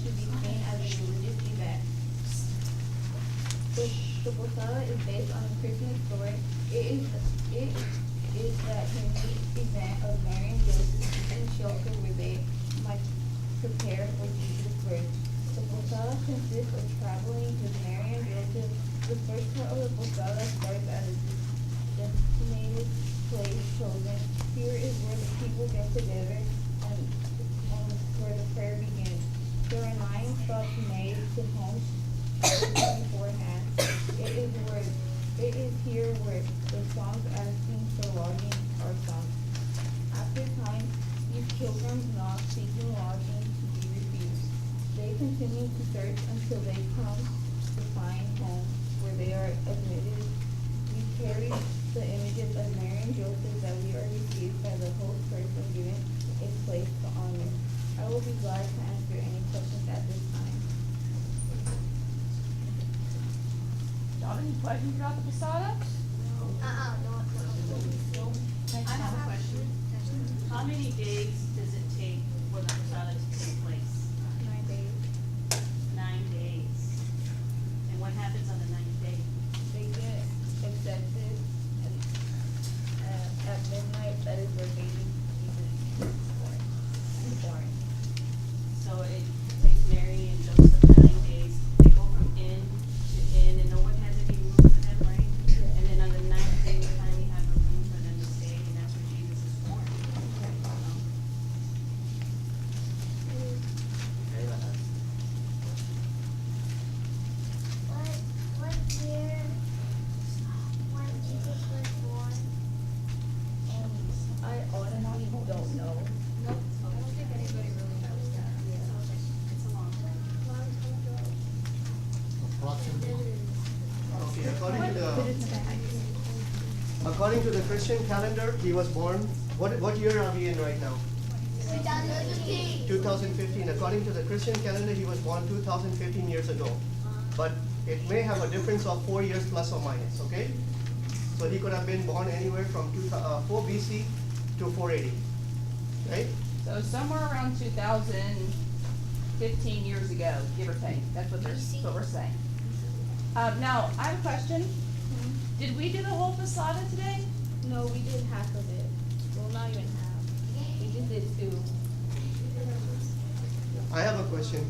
should be seen as a religious event. The POSADA is based on a Christian story. It is that unique event of Mary and Joseph seeking shelter where they might prepare for Jesus' birth. The POSADA consists of traveling with Mary and Joseph. The first part of the POSADA starts at a designated place chosen. Here is where the people get together and where the prayer begins. There are 9 stops made to homes beforehand. It is here where the songs asking for lodging are sung. After time, these pilgrims knock, seeking lodging to be refused. They continue to search until they come to find home where they are admitted. We carry the images of Mary and Joseph that we are received by the host person given a place to honor. I will be glad to answer any questions at this time. Y'all, any questions about the POSADA? I have a question. How many days does it take for the POSADA to take place? 9 days. 9 days. And what happens on the 9th day? They get accepted and at midnight, that is where baby Jesus is born. So it takes Mary and Joseph 9 days. They go from inn to inn, and no one has any room for them, right? Yeah. And then on the 9th day, we finally have a room for them to stay, and that's where Jesus is born. What year when Jesus was born? I honestly don't know. Nope. I don't think anybody really knows that. It's a long time. Long time ago. Approximately. Okay, according to the Christian calendar, he was born, what year are we in right now? 2015. 2015. According to the Christian calendar, he was born 2015 years ago. But it may have a difference of 4 years plus or minus, okay? So he could have been born anywhere from 4 BC to 480, right? So somewhere around 2015 years ago, give or take. That's what we're saying. Now, I have a question. Did we do the whole POSADA today? No, we did half of it. Well, not even half. We just did 2. I have a question.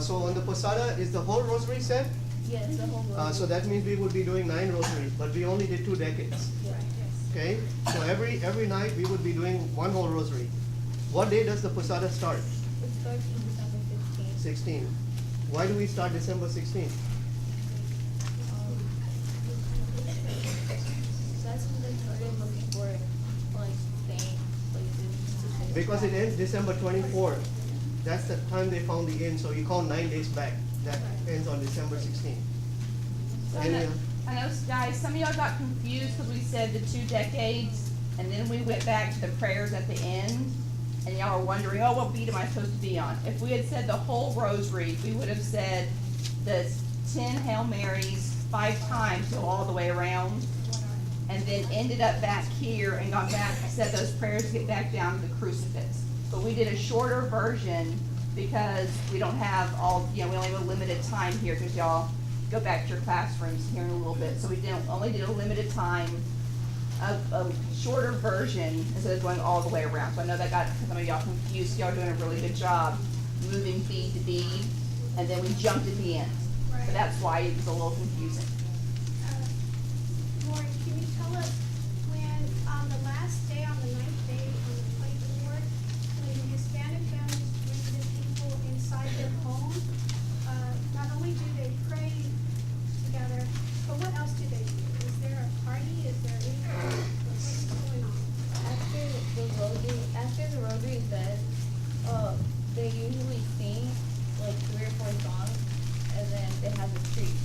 So on the POSADA, is the whole rosary said? Yes, the whole road. So that means we would be doing 9 rosaries, but we only did 2 decades. Okay, so every night we would be doing 1 whole rosary. What day does the POSADA start? It starts in December 15th. 16. Why do we start December 16? That's when they started looking for like staying places to stay. Because it ends December 24th. That's the time they found the inn, so you count 9 days back. That ends on December 16th. So Any, I know, guys, some of y'all got confused because we said the 2 decades, and then we went back to the prayers at the end, and y'all are wondering, oh, what beat am I supposed to be on? If we had said the whole rosary, we would have said the 10 Hail Marys 5 times, go all the way around, and then ended up back here and gone back and said those prayers to get back down to the crucifix. But we did a shorter version because we don't have all, we only have a limited time here because y'all go back to your classrooms here in a little bit. So we only did a limited time of a shorter version instead of going all the way around. So I know that got some of y'all confused. Y'all are doing a really good job moving bead to bead, and then we jumped at the end. So that's why it was a little confusing. Lauren, can you tell us when on the last day, on the 9th day, on the 24th, when the Hispanic families bring the people inside their home, not only do they pray together, but what else do they do? Is there a party? Is there anything? What's going on? After the rosary is said, they usually sing like 3 or 4 songs, and then they have a treat,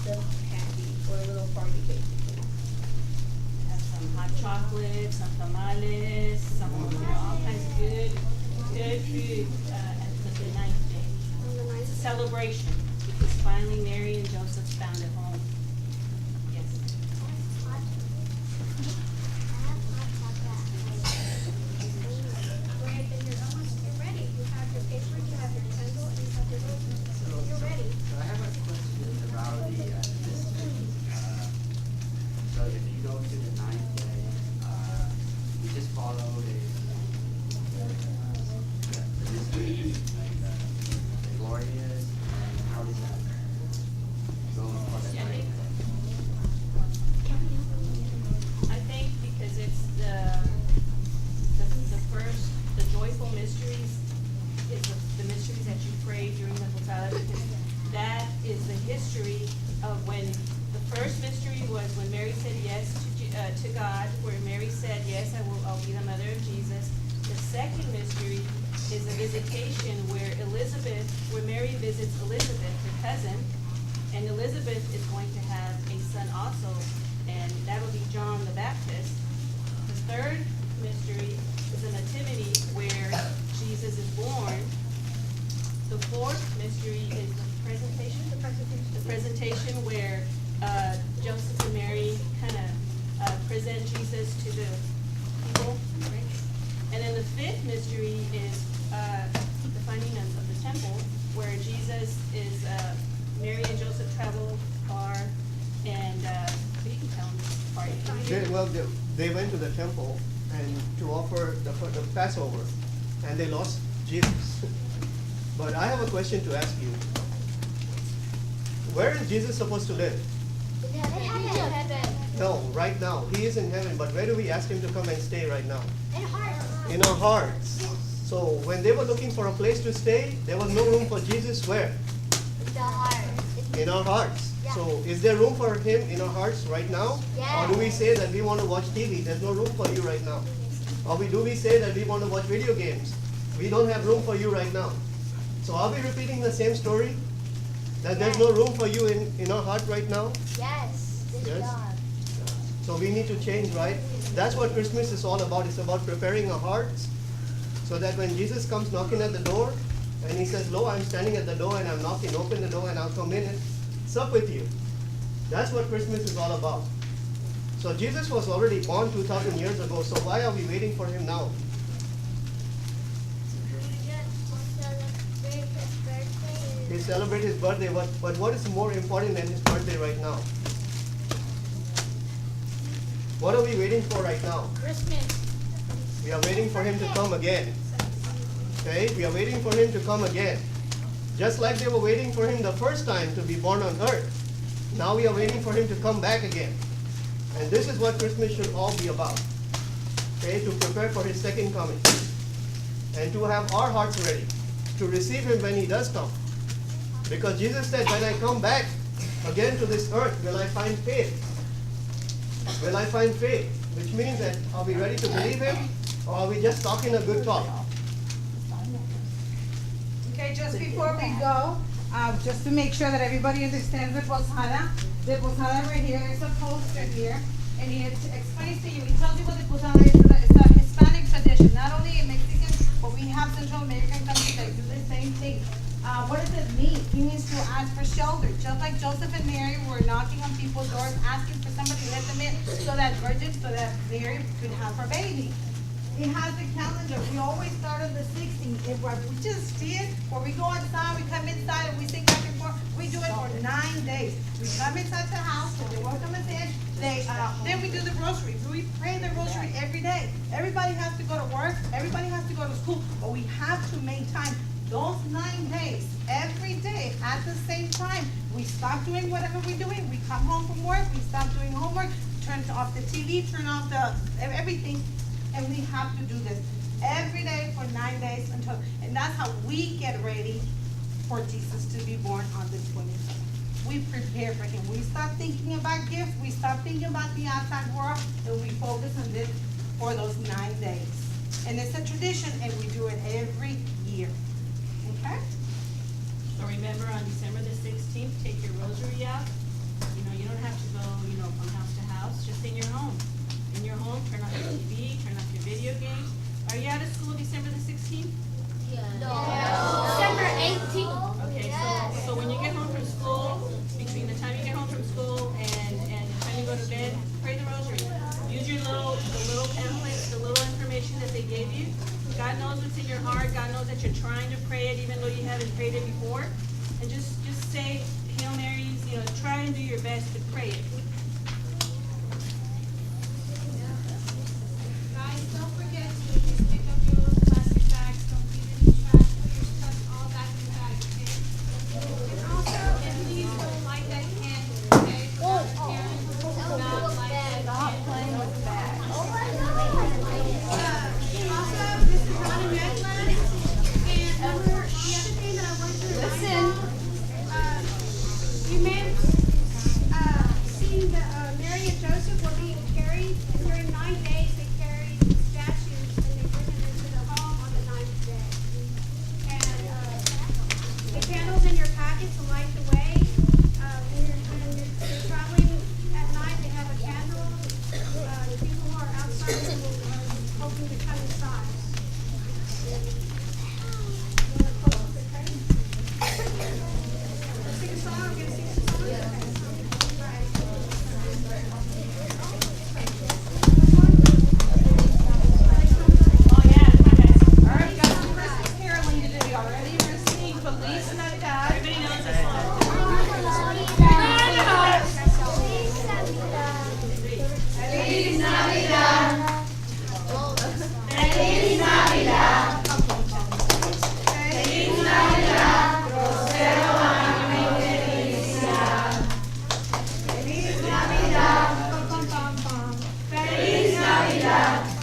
just candy or a little party basically. Have some hot chocolate, some tamales, some all kinds of good food at the 9th day. On the 9th It's a day? celebration because finally Mary and Joseph found a home. Yes. Hot. I have hot chocolate. Great, then you're ready. You have your paper, you have your candle, and you have Mary said, yes, I'll be the mother of Jesus. The second mystery is a visitation where Mary visits Elizabeth, her cousin, and Elizabeth is going to have a son also, and that'll be John the Baptist. The third mystery is a nativity where Jesus is born. The fourth mystery is the presentation. The presentation where Joseph and Mary kind of present Jesus to the people, right? And then the fifth mystery is the finding of the temple, where Jesus is, Mary and Joseph travel far, and so you can tell them this part. They went to the temple and to offer the Passover, and they lost Jesus. But I have a question to ask you. Where is Jesus supposed to live? In heaven. No, right now. He is in heaven, but where do we ask him to come and stay right now? In hearts. In our hearts. So when they were looking for a place to stay, there was no room for Jesus where? The heart. In our hearts. Yeah. So is there room for him in our hearts right now? Yeah. Or do we say that we want to watch TV? There's no room for you right now. Or do we say that we want to watch video games? We don't have room for you right now. So are we repeating the same story? That there's no room for you in our heart right now? Yes. This Yes. God. So we need to change, right? That's what Christmas is all about. It's about preparing our hearts so that when Jesus comes knocking at the door and he says, "Lo, I'm standing at the door and I'm knocking, open the door and I'll come in and sup with you." That's what Christmas is all about. So Jesus was already born 2,000 years ago, so why are we waiting for him now? We celebrate his birthday, but what is more important than his birthday right now? What are we waiting for right now? Christmas. We are waiting for him to come again. Okay? We are waiting for him to come again. Just like they were waiting for him the first time to be born on earth. Now we are waiting for him to come back again. And this is what Christmas should all be about. Okay? To prepare for his second coming. And to have our hearts ready to receive him when he does come. Because Jesus said, when I come back again to this earth, will I find faith? Will I find faith? Which means that are we ready to believe him, or are we just talking a good talk? Okay, just before we go, just to make sure that everybody understands the posada right here is a poster here, and it explains to you, it tells you what the posada is. It's a Hispanic tradition, not only in Mexican, but we have Central American countries that do the same thing. What does it mean? He means to ask for shelter. Just like Joseph and Mary were knocking on people's doors, asking for somebody to let them in, so that Mary could have her baby. It has a calendar. We always start on the 16th. If we just see it, or we go outside, we come inside, and we sing back and forth. We do it for 9 days. We come inside the house, so they welcome us in. Then we do the rosary. We pray the rosary every day. Everybody has to go to work. Everybody has to go to school. But we have to make time. Those 9 days, every day, at the same time, we stop doing whatever we're doing. We come home from work, we stop doing homework, turn off the TV, turn off everything, and we have to do this every day for 9 days and that's how we get ready for Jesus to be born on the 23rd. We prepare for him. We stop thinking about gifts, we stop thinking about the outside world, and we focus on this for those 9 days. And it's a tradition, and we do it every year. Okay? So remember, on December the 16th, take your rosary out. You don't have to go, from house to house, just in your home. In your home, turn off your TV, turn off your video games. Are you out of school December the 16th? December 18th. Okay, so when you get home from school, between the time you get home from school and the time you go to bed, pray the rosary. Use the little pamphlets, the little information that they gave you. God knows what's in your heart. God knows that you're trying to pray it even though you haven't prayed it before. And just say Hail Marys, try and do your best to pray it. Guys, don't forget to just pick up your little plastic bags. Don't leave any trash. Put your stuff all back in the bag, okay? And also, please don't light that candle, okay? For our parents, do not light that candle. Also, this is not a necklace. And the other thing that I wanted to remind you, you may have seen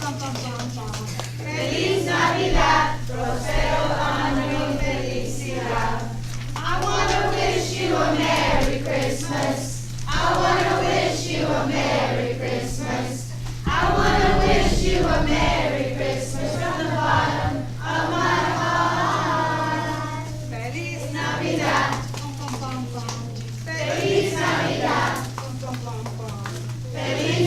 pum, pum, pum, pum. Feliz Navidad, prospero año y felicidad. I wanna wish you a Merry Christmas. I wanna wish you a Merry Christmas. I wanna wish you a Merry Christmas from the bottom of my heart. Feliz Navidad. Pum, pum, pum, pum. Feliz Navidad. Pum, pum, pum, pum. Feliz